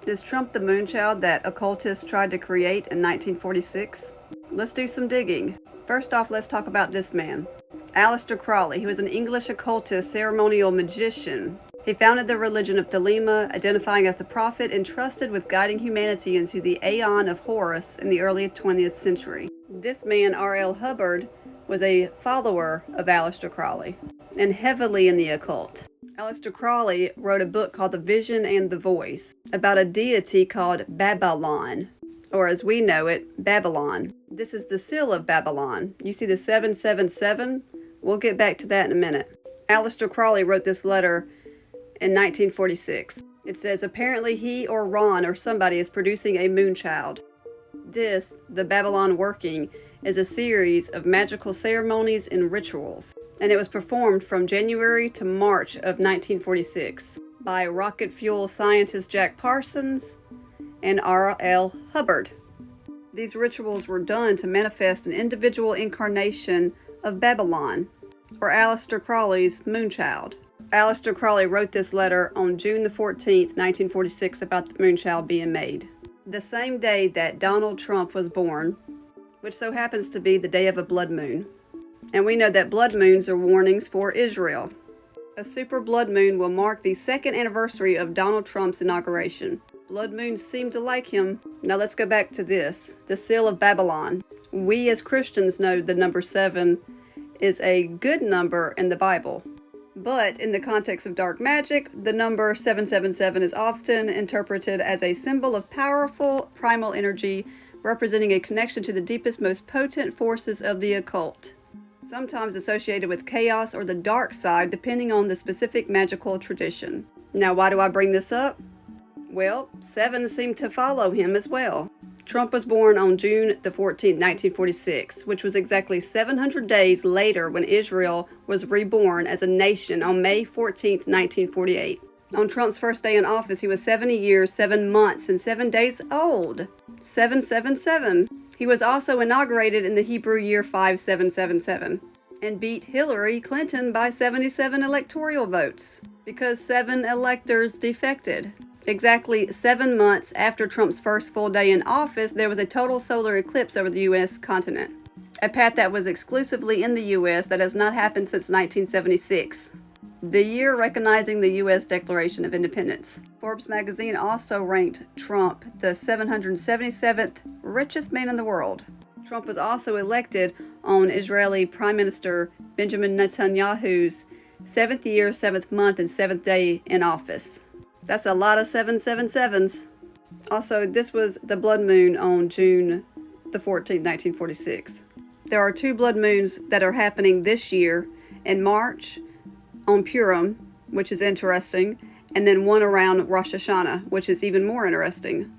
Is Trump the moonchild that occultists tried to create in 1946? Let's do some digging. First off, let's talk about this man. Aleister Crowley, who was an English occultist ceremonial magician. He founded the religion of Thelema, identifying as the prophet entrusted with guiding humanity into the Aeon of Horus in the early 20th century. This man, R.L. Hubbard, was a follower of Aleister Crowley and heavily in the occult. Aleister Crowley wrote a book called The Vision and the Voice about a deity called Babalon, or as we know it, Babylon. This is the seal of Babylon. You see the 777? We'll get back to that in a minute. Aleister Crowley wrote this letter in 1946. It says, apparently he or Ron or somebody is producing a moonchild. This, the Babylon working, is a series of magical ceremonies and rituals, and it was performed from January to March of 1946 by rocket fuel scientist Jack Parsons and R.L. Hubbard. These rituals were done to manifest an individual incarnation of Babylon, or Aleister Crowley's moonchild. Aleister Crowley wrote this letter on June the 14th, 1946 about the moonchild being made. The same day that Donald Trump was born, which so happens to be the day of a blood moon. And we know that blood moons are warnings for Israel. A super blood moon will mark the second anniversary of Donald Trump's inauguration. Blood moons seem to like him. Now let's go back to this, the seal of Babylon. We as Christians know the number 7 is a good number in the Bible. But in the context of dark magic, the number 777 is often interpreted as a symbol of powerful primal energy, representing a connection to the deepest, most potent forces of the occult, sometimes associated with chaos or the dark side, depending on the specific magical tradition. Now, why do I bring this up? Well, 7 seemed to follow him as well. Trump was born on June the 14th, 1946, which was exactly 700 days later when Israel was reborn as a nation on May 14th, 1948. On Trump's first day in office, he was 70 years, 7 months, and 7 days old. 777. He was also inaugurated in the Hebrew year 5777 and beat Hillary Clinton by 77 electoral votes because 7 electors defected. Exactly 7 months after Trump's first full day in office, there was a total solar eclipse over the U.S. continent, a path that was exclusively in the U.S. that has not happened since 1976, the year recognizing the U.S. Declaration of Independence. Forbes magazine also ranked Trump the 777th richest man in the world. Trump was also elected on Israeli Prime Minister Benjamin Netanyahu's 7th year, 7th month, and 7th day in office. That's a lot of 777s. Also, this was the blood moon on June the 14th, 1946. There are 2 blood moons that are happening this year in March on Purim, which is interesting, and then one around Rosh Hashanah, which is even more interesting.